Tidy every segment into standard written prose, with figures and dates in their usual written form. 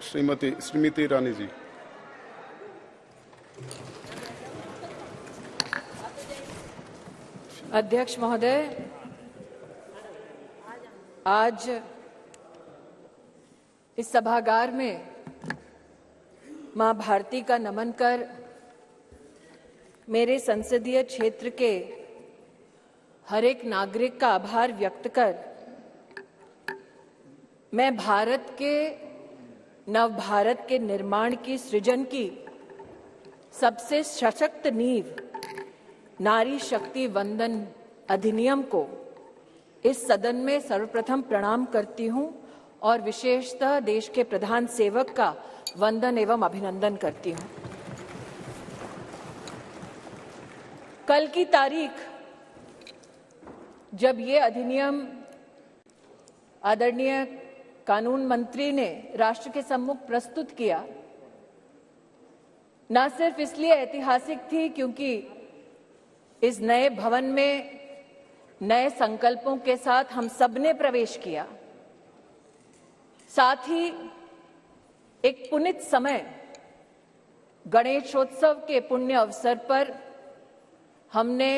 श्रीमती ईरानी जी। अध्यक्ष महोदय, आज इस सभागार में मां भारती का नमन कर मेरे संसदीय क्षेत्र के हर एक नागरिक का आभार व्यक्त कर मैं भारत के नव भारत के निर्माण की सृजन की सबसे सशक्त नींव नारी शक्ति वंदन अधिनियम को इस सदन में सर्वप्रथम प्रणाम करती हूं और विशेषतः देश के प्रधान सेवक का वंदन एवं अभिनंदन करती हूं। कल की तारीख जब ये अधिनियम आदरणीय कानून मंत्री ने राष्ट्र के सम्मुख प्रस्तुत किया, न सिर्फ इसलिए ऐतिहासिक थी क्योंकि इस नए भवन में नए संकल्पों के साथ हम सबने प्रवेश किया, साथ ही एक पुनीत समय गणेशोत्सव के पुण्य अवसर पर हमने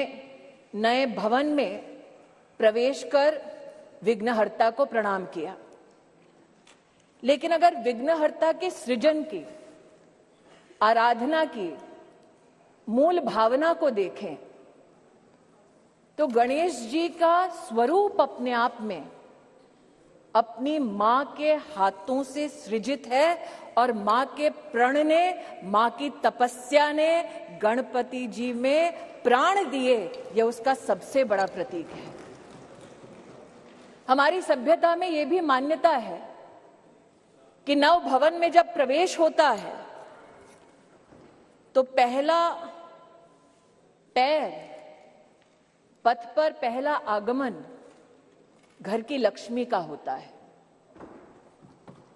नए भवन में प्रवेश कर विघ्नहर्ता को प्रणाम किया। लेकिन अगर विघ्नहर्ता के सृजन की, आराधना की मूल भावना को देखें तो गणेश जी का स्वरूप अपने आप में अपनी मां के हाथों से सृजित है और मां के प्रण ने, मां की तपस्या ने गणपति जी में प्राण दिए, यह उसका सबसे बड़ा प्रतीक है। हमारी सभ्यता में यह भी मान्यता है कि नव भवन में जब प्रवेश होता है तो पहला पैर, पथ पर पहला आगमन घर की लक्ष्मी का होता है।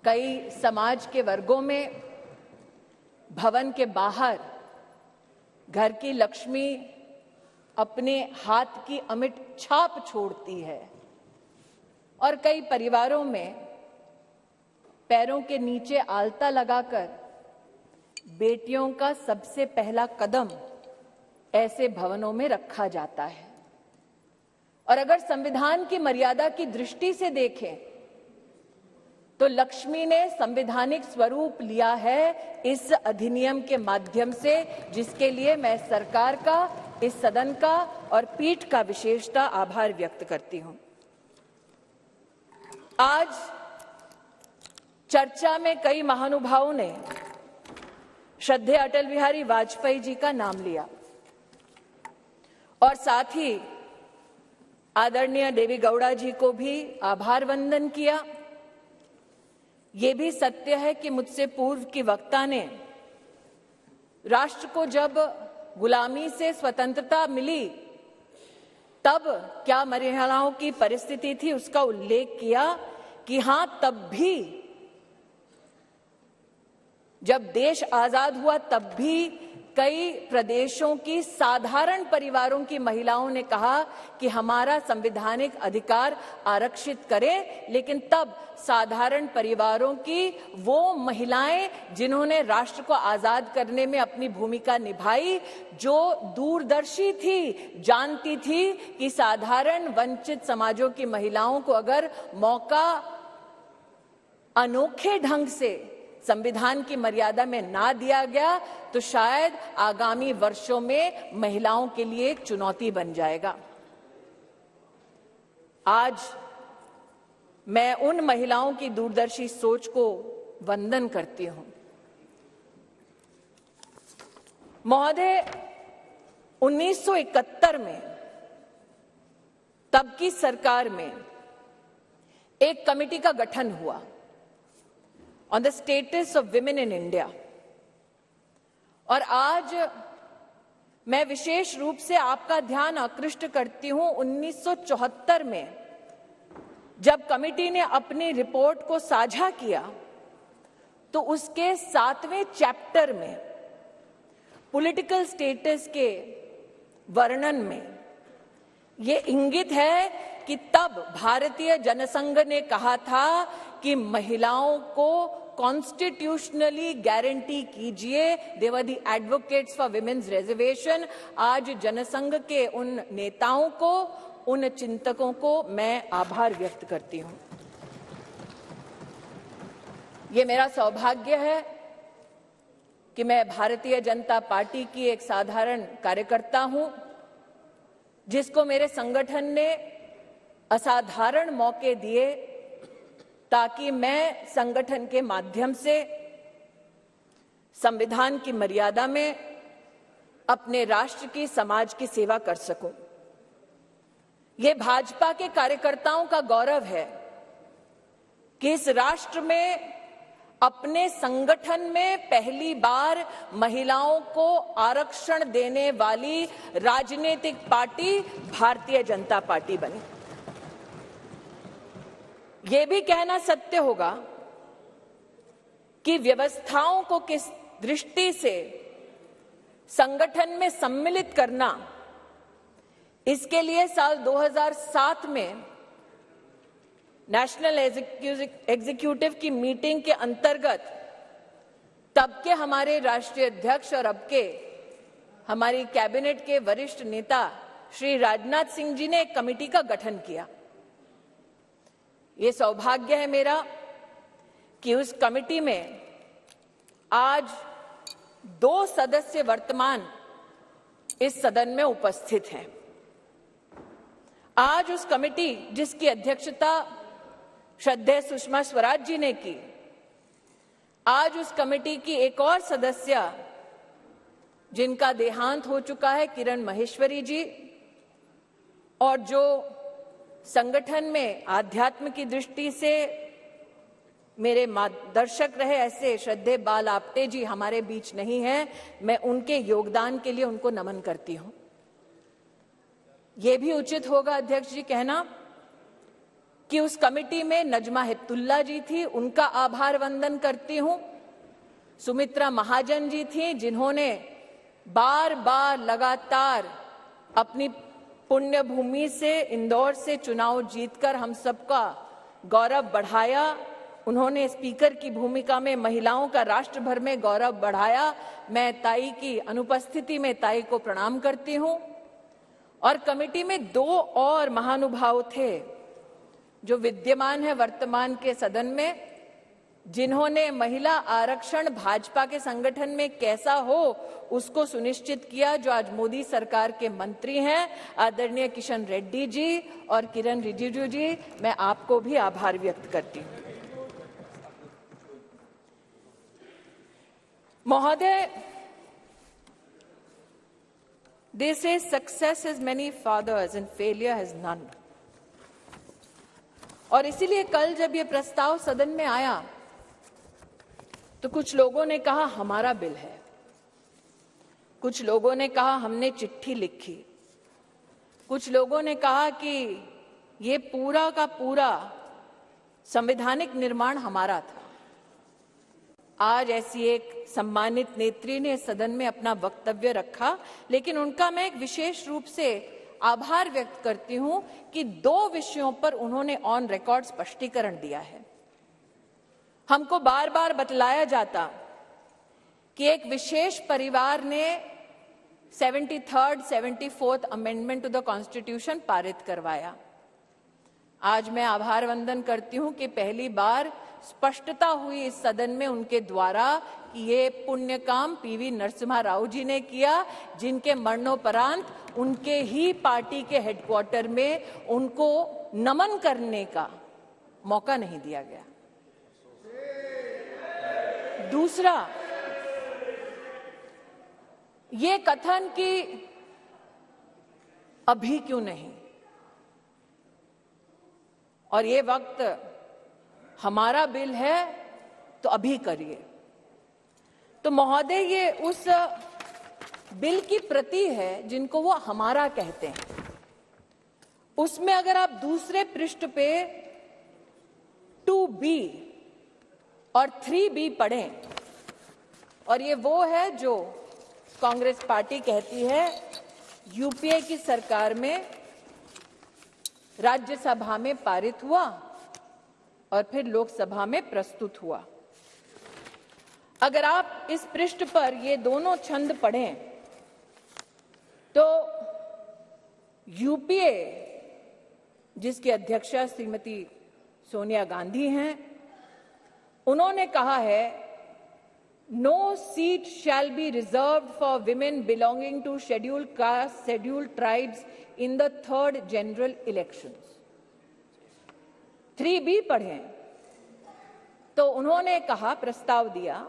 कई समाज के वर्गों में भवन के बाहर घर की लक्ष्मी अपने हाथ की अमिट छाप छोड़ती है और कई परिवारों में पैरों के नीचे आलता लगाकर बेटियों का सबसे पहला कदम ऐसे भवनों में रखा जाता है। और अगर संविधान की मर्यादा की दृष्टि से देखें तो लक्ष्मी ने संवैधानिक स्वरूप लिया है इस अधिनियम के माध्यम से, जिसके लिए मैं सरकार का, इस सदन का और पीठ का विशेषतः आभार व्यक्त करती हूं। आज चर्चा में कई महानुभावों ने श्रद्धेय अटल बिहारी वाजपेयी जी का नाम लिया और साथ ही आदरणीय देवी गौड़ा जी को भी आभार वंदन किया। ये भी सत्य है कि मुझसे पूर्व की वक्ता ने राष्ट्र को जब गुलामी से स्वतंत्रता मिली तब क्या महिलाओं की परिस्थिति थी उसका उल्लेख किया कि हां, तब भी जब देश आजाद हुआ तब भी कई प्रदेशों की साधारण परिवारों की महिलाओं ने कहा कि हमारा संवैधानिक अधिकार आरक्षित करें, लेकिन तब साधारण परिवारों की वो महिलाएं जिन्होंने राष्ट्र को आजाद करने में अपनी भूमिका निभाई, जो दूरदर्शी थी, जानती थी कि साधारण वंचित समाजों की महिलाओं को अगर मौका अनोखे ढंग से संविधान की मर्यादा में ना दिया गया तो शायद आगामी वर्षों में महिलाओं के लिए एक चुनौती बन जाएगा। आज मैं उन महिलाओं की दूरदर्शी सोच को वंदन करती हूं। महोदय, 1971 में तब की सरकार में एक कमेटी का गठन हुआ on the status of women in India, और आज मैं विशेष रूप से आपका ध्यान आकृष्ट करती हूं 1974 में जब कमेटी ने अपनी रिपोर्ट को साझा किया तो उसके 7वें चैप्टर में पॉलिटिकल स्टेटस के वर्णन में ये इंगित है कि तब भारतीय जनसंघ ने कहा था कि महिलाओं को कॉन्स्टिट्यूशनली गारंटी कीजिए। They were the advocates for women's reservation. आज जनसंघ के उन नेताओं को, उन चिंतकों को मैं आभार व्यक्त करती हूं। ये मेरा सौभाग्य है कि मैं भारतीय जनता पार्टी की एक साधारण कार्यकर्ता हूं, जिसको मेरे संगठन ने असाधारण मौके दिए ताकि मैं संगठन के माध्यम से संविधान की मर्यादा में अपने राष्ट्र की, समाज की सेवा कर सकूं। ये भाजपा के कार्यकर्ताओं का गौरव है कि इस राष्ट्र में अपने संगठन में पहली बार महिलाओं को आरक्षण देने वाली राजनीतिक पार्टी भारतीय जनता पार्टी बनी। ये भी कहना सत्य होगा कि व्यवस्थाओं को किस दृष्टि से संगठन में सम्मिलित करना, इसके लिए साल 2007 में नेशनल एग्जीक्यूटिव की मीटिंग के अंतर्गत तब के हमारे राष्ट्रीय अध्यक्ष और अब के हमारी कैबिनेट के वरिष्ठ नेता श्री राजनाथ सिंह जी ने एक कमेटी का गठन किया। ये सौभाग्य है मेरा कि उस कमेटी में आज 2 सदस्य वर्तमान इस सदन में उपस्थित हैं। आज उस कमेटी जिसकी अध्यक्षता श्रद्धेय सुषमा स्वराज जी ने की, आज उस कमेटी की एक और सदस्य जिनका देहांत हो चुका है, किरण माहेश्वरी जी, और जो संगठन में आध्यात्म की दृष्टि से मेरे मार्गदर्शक रहे, ऐसे श्रद्धेय बाल आपटे जी हमारे बीच नहीं हैं। मैं उनके योगदान के लिए उनको नमन करती हूं। यह भी उचित होगा अध्यक्ष जी कहना कि उस कमेटी में नजमा हिप्तुल्ला जी थी, उनका आभार वंदन करती हूं। सुमित्रा महाजन जी थी, जिन्होंने बार बार लगातार अपनी पुण्य भूमि से, इंदौर से चुनाव जीतकर हम सबका गौरव बढ़ाया। उन्होंने स्पीकर की भूमिका में महिलाओं का राष्ट्र भर में गौरव बढ़ाया। मैं ताई की अनुपस्थिति में ताई को प्रणाम करती हूं। और कमेटी में 2 और महानुभाव थे जो विद्यमान है वर्तमान के सदन में, जिन्होंने महिला आरक्षण भाजपा के संगठन में कैसा हो उसको सुनिश्चित किया, जो आज मोदी सरकार के मंत्री हैं, आदरणीय किशन रेड्डी जी और किरण रिजिजू जी। मैं आपको भी आभार व्यक्त करती हूं। महोदय, they say success has many fathers and failure has none। और इसीलिए कल जब ये प्रस्ताव सदन में आया तो कुछ लोगों ने कहा हमारा बिल है, कुछ लोगों ने कहा हमने चिट्ठी लिखी, कुछ लोगों ने कहा कि ये पूरा का पूरा संवैधानिक निर्माण हमारा था। आज ऐसी एक सम्मानित नेत्री ने सदन में अपना वक्तव्य रखा, लेकिन उनका मैं एक विशेष रूप से आभार व्यक्त करती हूं कि 2 विषयों पर उन्होंने ऑन रिकॉर्ड स्पष्टीकरण दिया है। हमको बार बार बतलाया जाता कि एक विशेष परिवार ने 73rd, 74th amendment to the constitution पारित करवाया। आज मैं आभार वंदन करती हूं कि पहली बार स्पष्टता हुई इस सदन में उनके द्वारा कि ये पुण्य काम पीवी नरसिम्हा राव जी ने किया, जिनके मरणोपरांत उनके ही पार्टी के हेडक्वार्टर में उनको नमन करने का मौका नहीं दिया गया। दूसरा, ये कथन कि अभी क्यों नहीं और ये वक्त हमारा बिल है तो अभी करिए। तो महोदय, ये उस बिल की प्रति है जिनको वो हमारा कहते हैं। उसमें अगर आप दूसरे पृष्ठ पे 2B और 3B पढ़ें, और ये वो है जो कांग्रेस पार्टी कहती है यूपीए की सरकार में राज्यसभा में पारित हुआ और फिर लोकसभा में प्रस्तुत हुआ। अगर आप इस पृष्ठ पर ये दोनों छंद पढ़ें तो यूपीए, जिसकी अध्यक्षा श्रीमती सोनिया गांधी हैं, उन्होंने कहा है, no seat shall be reserved for women belonging to scheduled caste, scheduled tribes in the 3rd general elections. 3B पढ़ें तो उन्होंने कहा, प्रस्ताव दिया,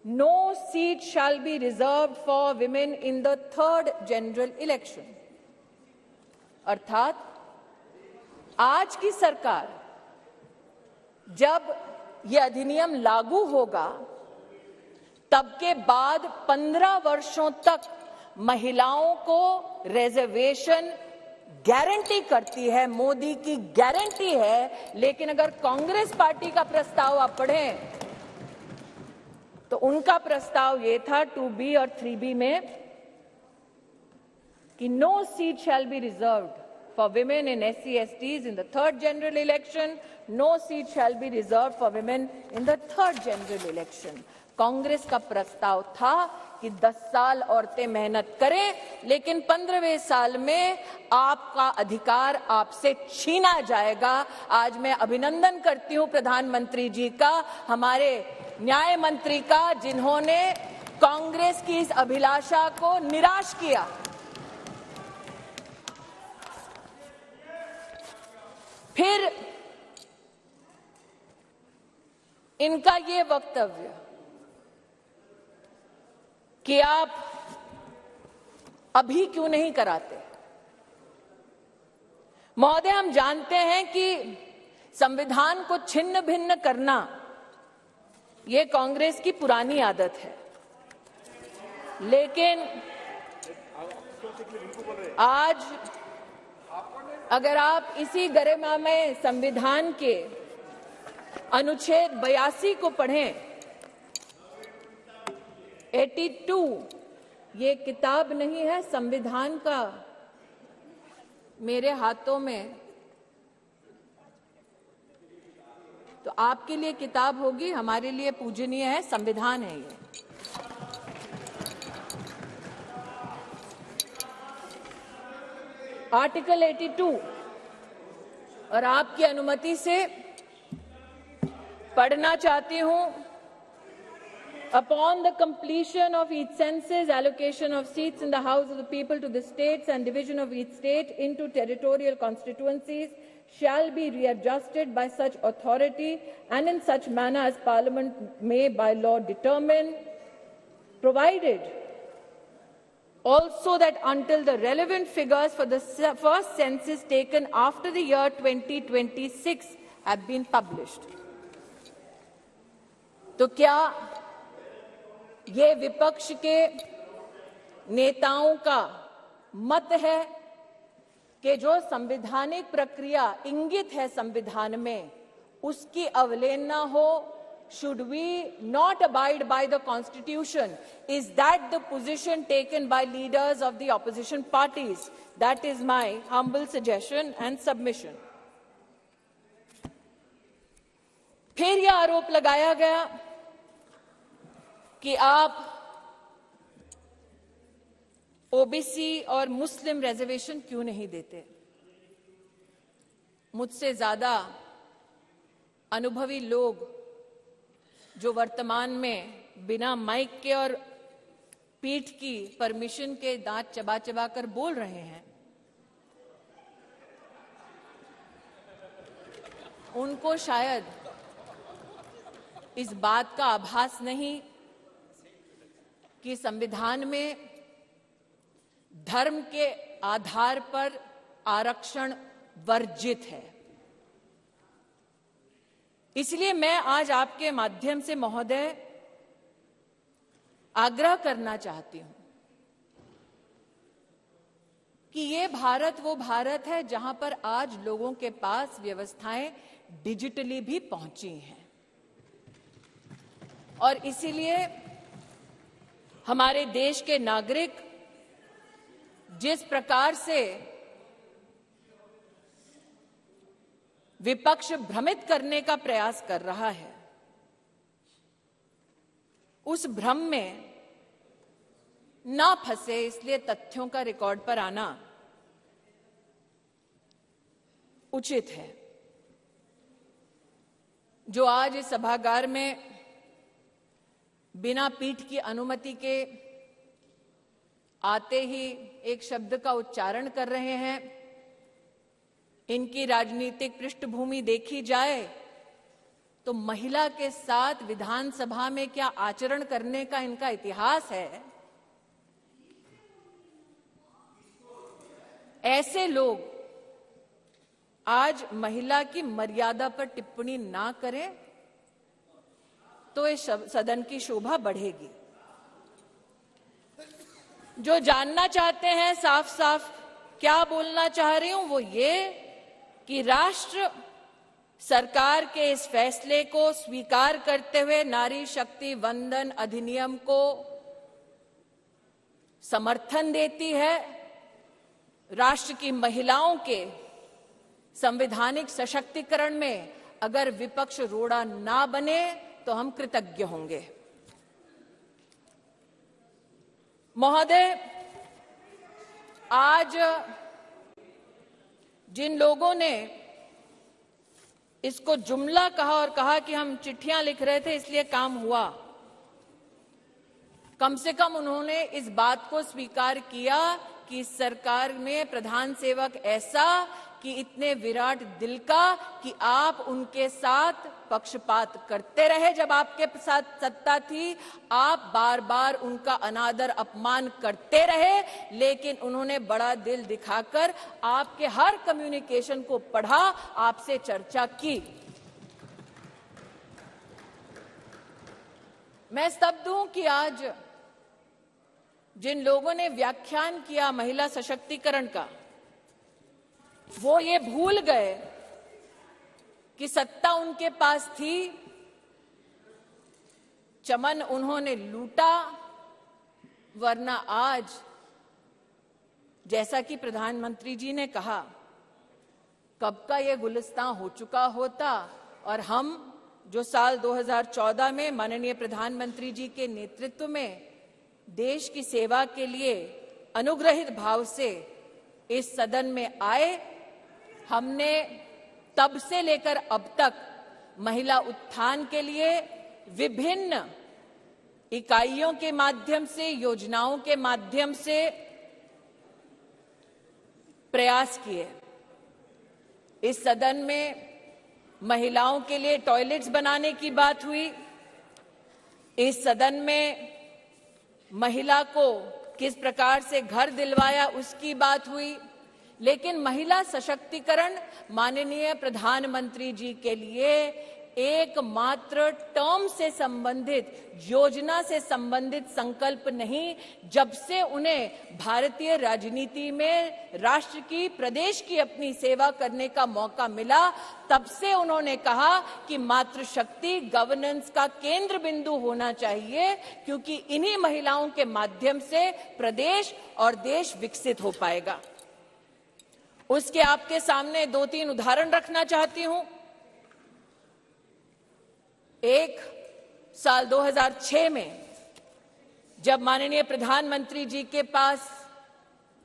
no seat shall be reserved for women in the 3rd general election. अर्थात आज की सरकार जब यह अधिनियम लागू होगा तब के बाद 15 वर्षों तक महिलाओं को रिजर्वेशन गारंटी करती है, मोदी की गारंटी है। लेकिन अगर कांग्रेस पार्टी का प्रस्ताव आप पढ़ें तो उनका प्रस्ताव ये था 2B और 3B में कि no seat shall be reserved for women in SC/STs in the 3rd general election, no seat shall be reserved for women in the 3rd general election. Congress का प्रस्ताव था कि 10 साल औरतें मेहनत करें, लेकिन 15वें साल में आपका अधिकार आपसे छीना जाएगा। आज मैं अभिनंदन करती हूं प्रधानमंत्री जी का, हमारे न्याय मंत्री का, जिन्होंने कांग्रेस की इस अभिलाषा को निराश किया। फिर इनका ये वक्तव्य कि आप अभी क्यों नहीं कराते। महोदय, हम जानते हैं कि संविधान को छिन्न भिन्न करना ये कांग्रेस की पुरानी आदत है, लेकिन आज अगर आप इसी गरिमा में संविधान के अनुच्छेद 82 को पढ़ें, 82, ये किताब नहीं है संविधान का, मेरे हाथों में, तो आपके लिए किताब होगी, हमारे लिए पूजनीय है, संविधान है ये। आर्टिकल 82, और आपकी अनुमति से पढ़ना चाहती हूं। Upon the completion of each census, allocation of seats in the House of the People to the states and division of each state into territorial constituencies shall be readjusted by such authority and in such manner as Parliament may by law determine, provided also that until the relevant figures for the first census taken after the year 2026 have been published. तो क्या ये विपक्ष के नेताओं का मत है कि जो संवैधानिक प्रक्रिया इंगित है संविधान में, उसकी अवहेलना हो? Should we not abide by the Constitution? Is that the position taken by leaders of the opposition parties? That is my humble suggestion and submission. फिर यह आरोप लगाया गया कि आप ओबीसी और मुस्लिम रिजर्वेशन क्यों नहीं देते। मुझसे ज्यादा अनुभवी लोग जो वर्तमान में बिना माइक के और पीठ की परमिशन के दांत चबा चबा कर बोल रहे हैं, उनको शायद इस बात का आभास नहीं कि संविधान में धर्म के आधार पर आरक्षण वर्जित है। इसलिए मैं आज आपके माध्यम से महोदय आग्रह करना चाहती हूं कि ये भारत वो भारत है जहां पर आज लोगों के पास व्यवस्थाएं डिजिटली भी पहुंची हैं, और इसीलिए हमारे देश के नागरिक जिस प्रकार से विपक्ष भ्रमित करने का प्रयास कर रहा है, उस भ्रम में ना फंसे, इसलिए तथ्यों का रिकॉर्ड पर आना उचित है। जो आज इस सभागार में बिना पीठ की अनुमति के आते ही एक शब्द का उच्चारण कर रहे हैं, इनकी राजनीतिक पृष्ठभूमि देखी जाए तो महिला के साथ विधानसभा में क्या आचरण करने का इनका इतिहास है। ऐसे लोग आज महिला की मर्यादा पर टिप्पणी ना करें तो इस सदन की शोभा बढ़ेगी। जो जानना चाहते हैं साफ साफ क्या बोलना चाह रही हूं, वो ये कि राष्ट्र सरकार के इस फैसले को स्वीकार करते हुए नारी शक्ति वंदन अधिनियम को समर्थन देती है। राष्ट्र की महिलाओं के संवैधानिक सशक्तिकरण में अगर विपक्ष रोड़ा ना बने तो हम कृतज्ञ होंगे। महोदय, आज जिन लोगों ने इसको जुमला कहा और कहा कि हम चिट्ठियां लिख रहे थे इसलिए काम हुआ, कम से कम उन्होंने इस बात को स्वीकार किया कि सरकार में प्रधान सेवक ऐसा कि इतने विराट दिल का कि आप उनके साथ पक्षपात करते रहे। जब आपके साथ सत्ता थी आप बार बार उनका अनादर अपमान करते रहे, लेकिन उन्होंने बड़ा दिल दिखाकर आपके हर कम्युनिकेशन को पढ़ा, आपसे चर्चा की। मैं स्तब्ध हूं कि आज जिन लोगों ने व्याख्यान किया महिला सशक्तिकरण का, वो ये भूल गए कि सत्ता उनके पास थी, चमन उन्होंने लूटा, वरना आज जैसा कि प्रधानमंत्री जी ने कहा कब का ये गुलिस्तां हो चुका होता और हम जो साल 2014 में माननीय प्रधानमंत्री जी के नेतृत्व में देश की सेवा के लिए अनुग्रहित भाव से इस सदन में आए, हमने तब से लेकर अब तक महिला उत्थान के लिए विभिन्न इकाइयों के माध्यम से, योजनाओं के माध्यम से प्रयास किए। इस सदन में महिलाओं के लिए टॉयलेट्स बनाने की बात हुई, इस सदन में महिला को किस प्रकार से घर दिलवाया उसकी बात हुई, लेकिन महिला सशक्तिकरण माननीय प्रधानमंत्री जी के लिए एकमात्र टर्म से संबंधित, योजना से संबंधित संकल्प नहीं। जब से उन्हें भारतीय राजनीति में राष्ट्र की, प्रदेश की अपनी सेवा करने का मौका मिला, तब से उन्होंने कहा कि मातृशक्ति गवर्नेंस का केंद्र बिंदु होना चाहिए, क्योंकि इन्हीं महिलाओं के माध्यम से प्रदेश और देश विकसित हो पाएगा। उसके आपके सामने 2-3 उदाहरण रखना चाहती हूं। एक, साल 2006 में जब माननीय प्रधानमंत्री जी के पास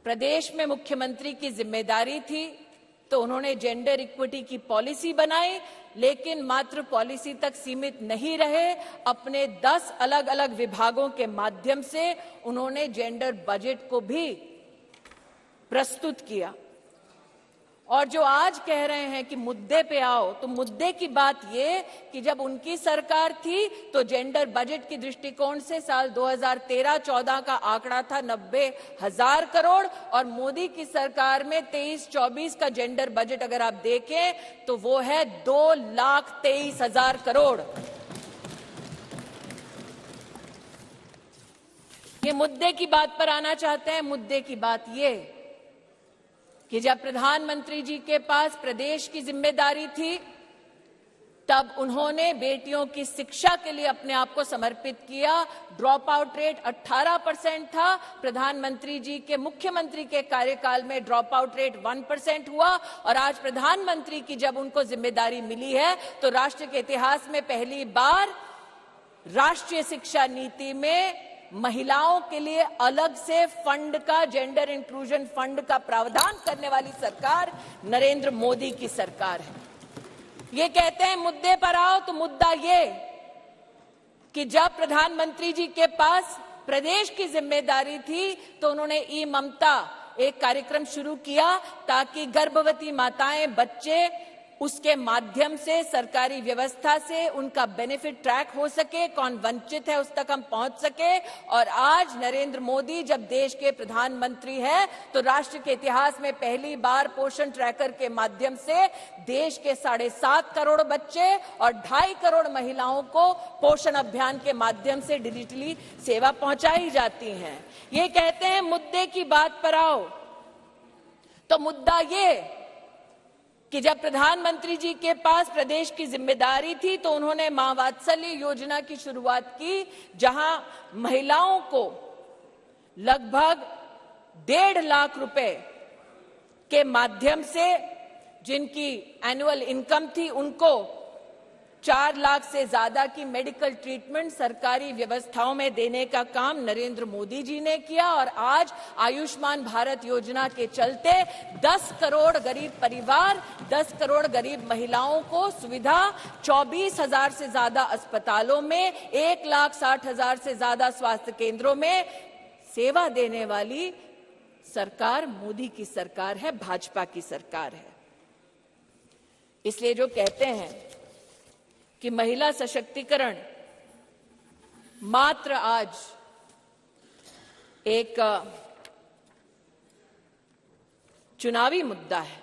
प्रदेश में मुख्यमंत्री की जिम्मेदारी थी तो उन्होंने जेंडर इक्विटी की पॉलिसी बनाई, लेकिन मात्र पॉलिसी तक सीमित नहीं रहे, अपने 10 अलग अलग विभागों के माध्यम से उन्होंने जेंडर बजट को भी प्रस्तुत किया। और जो आज कह रहे हैं कि मुद्दे पे आओ, तो मुद्दे की बात ये कि जब उनकी सरकार थी तो जेंडर बजट की दृष्टिकोण से साल 2013-14 का आंकड़ा था 90,000 करोड़ और मोदी की सरकार में 23-24 का जेंडर बजट अगर आप देखें तो वो है 2,23,000 करोड़। ये मुद्दे की बात पर आना चाहते हैं। मुद्दे की बात ये कि जब प्रधानमंत्री जी के पास प्रदेश की जिम्मेदारी थी तब उन्होंने बेटियों की शिक्षा के लिए अपने आप को समर्पित किया। ड्रॉप आउट रेट 18% था। प्रधानमंत्री जी के मुख्यमंत्री के कार्यकाल में ड्रॉप आउट रेट 1% हुआ और आज प्रधानमंत्री की जब उनको जिम्मेदारी मिली है तो राष्ट्र के इतिहास में पहली बार राष्ट्रीय शिक्षा नीति में महिलाओं के लिए अलग से फंड का, जेंडर इंक्लूजन फंड का प्रावधान करने वाली सरकार नरेंद्र मोदी की सरकार है। ये कहते हैं मुद्दे पर आओ, तो मुद्दा ये कि जब प्रधानमंत्री जी के पास प्रदेश की जिम्मेदारी थी तो उन्होंने ई ममता एक कार्यक्रम शुरू किया ताकि गर्भवती माताएं, बच्चे उसके माध्यम से सरकारी व्यवस्था से उनका बेनिफिट ट्रैक हो सके, कौन वंचित है उस तक हम पहुंच सके। और आज नरेंद्र मोदी जब देश के प्रधानमंत्री हैं तो राष्ट्र के इतिहास में पहली बार पोषण ट्रैकर के माध्यम से देश के 7.5 करोड़ बच्चे और 2.5 करोड़ महिलाओं को पोषण अभियान के माध्यम से डिजिटली सेवा पहुंचाई जाती है। ये कहते हैं मुद्दे की बात पर आओ, तो मुद्दा ये कि जब प्रधानमंत्री जी के पास प्रदेश की जिम्मेदारी थी तो उन्होंने मां वात्सल्य योजना की शुरुआत की, जहां महिलाओं को लगभग 1.5 लाख रुपए के माध्यम से जिनकी एनुअल इनकम थी उनको 4 लाख से ज्यादा की मेडिकल ट्रीटमेंट सरकारी व्यवस्थाओं में देने का काम नरेंद्र मोदी जी ने किया। और आज आयुष्मान भारत योजना के चलते 10 करोड़ गरीब परिवार, 10 करोड़ गरीब महिलाओं को सुविधा, 24,000 से ज्यादा अस्पतालों में, 1,60,000 से ज्यादा स्वास्थ्य केंद्रों में सेवा देने वाली सरकार मोदी की सरकार है, भाजपा की सरकार है। इसलिए जो कहते हैं कि महिला सशक्तिकरण मात्र आज एक चुनावी मुद्दा है,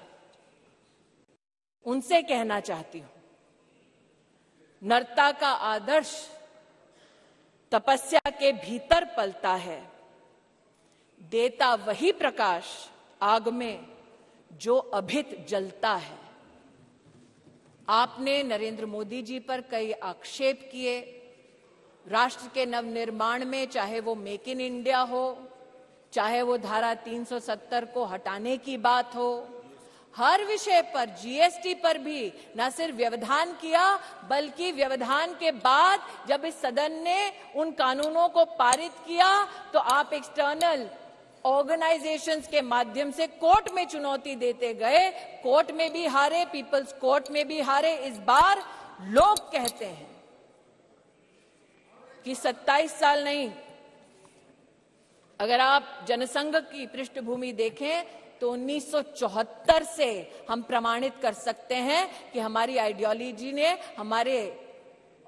उनसे कहना चाहती हूं, नरता का आदर्श तपस्या के भीतर पलता है, देता वही प्रकाश आग में जो अभित जलता है। आपने नरेंद्र मोदी जी पर कई आक्षेप किए राष्ट्र के नवनिर्माण में, चाहे वो मेक इन इंडिया हो, चाहे वो धारा 370 को हटाने की बात हो, हर विषय पर, जीएसटी पर भी न सिर्फ व्यवधान किया बल्कि व्यवधान के बाद जब इस सदन ने उन कानूनों को पारित किया तो आप एक्सटर्नल ऑर्गेनाइजेशंस के माध्यम से कोर्ट में चुनौती देते गए, कोर्ट में भी हारे, पीपल्स कोर्ट में भी हारे। इस बार लोग कहते हैं कि 27 साल नहीं, अगर आप जनसंघ की पृष्ठभूमि देखें तो 1974 से हम प्रमाणित कर सकते हैं कि हमारी आइडियोलॉजी ने, हमारे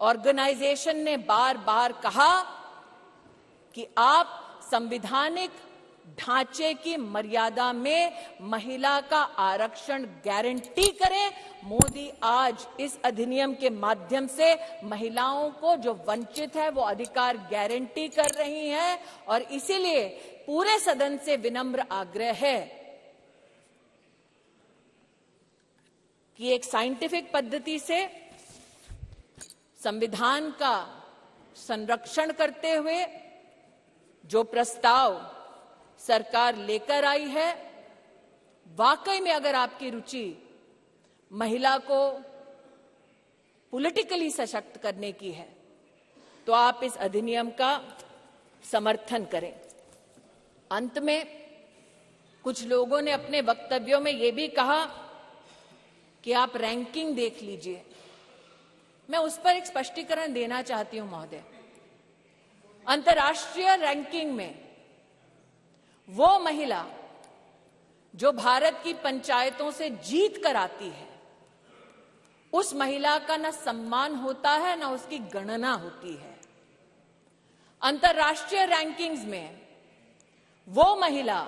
ऑर्गेनाइजेशन ने बार बार कहा कि आप संवैधानिक ढांचे की मर्यादा में महिला का आरक्षण गारंटी करें। मोदी आज इस अधिनियम के माध्यम से महिलाओं को जो वंचित है वो अधिकार गारंटी कर रही हैं और इसीलिए पूरे सदन से विनम्र आग्रह है कि एक साइंटिफिक पद्धति से संविधान का संरक्षण करते हुए जो प्रस्ताव सरकार लेकर आई है, वाकई में अगर आपकी रुचि महिला को पॉलिटिकली सशक्त करने की है तो आप इस अधिनियम का समर्थन करें। अंत में कुछ लोगों ने अपने वक्तव्यों में यह भी कहा कि आप रैंकिंग देख लीजिए। मैं उस पर एक स्पष्टीकरण देना चाहती हूं महोदय। अंतर्राष्ट्रीय रैंकिंग में वो महिला जो भारत की पंचायतों से जीत कर आती है, उस महिला का न सम्मान होता है न उसकी गणना होती है। अंतर्राष्ट्रीय रैंकिंग्स में वो महिला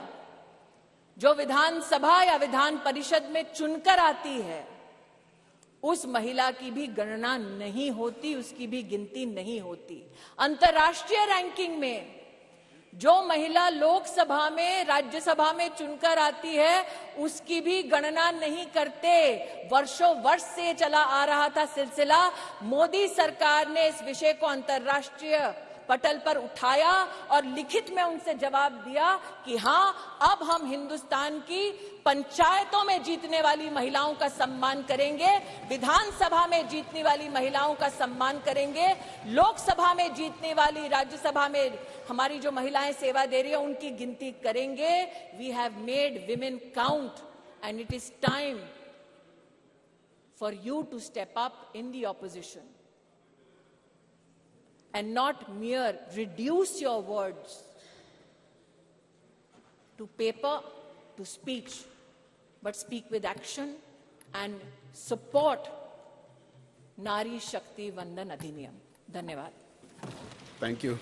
जो विधानसभा या विधान परिषद में चुनकर आती है, उस महिला की भी गणना नहीं होती, उसकी भी गिनती नहीं होती। अंतर्राष्ट्रीय रैंकिंग में जो महिला लोकसभा में, राज्यसभा में चुनकर आती है, उसकी भी गणना नहीं करते। वर्षों वर्ष से चला आ रहा था सिलसिला। मोदी सरकार ने इस विषय को अंतर्राष्ट्रीय पटल पर उठाया और लिखित में उनसे जवाब दिया कि हां, अब हम हिंदुस्तान की पंचायतों में जीतने वाली महिलाओं का सम्मान करेंगे, विधानसभा में जीतने वाली महिलाओं का सम्मान करेंगे, लोकसभा में जीतने वाली, राज्यसभा में हमारी जो महिलाएं सेवा दे रही है उनकी गिनती करेंगे। We have made women count and it is time for you to step up in the opposition and not mere reduce your words to paper, to speech, but speak with action and support Nari Shakti Vandan Adhiniyam. धन्यवाद. Thank you.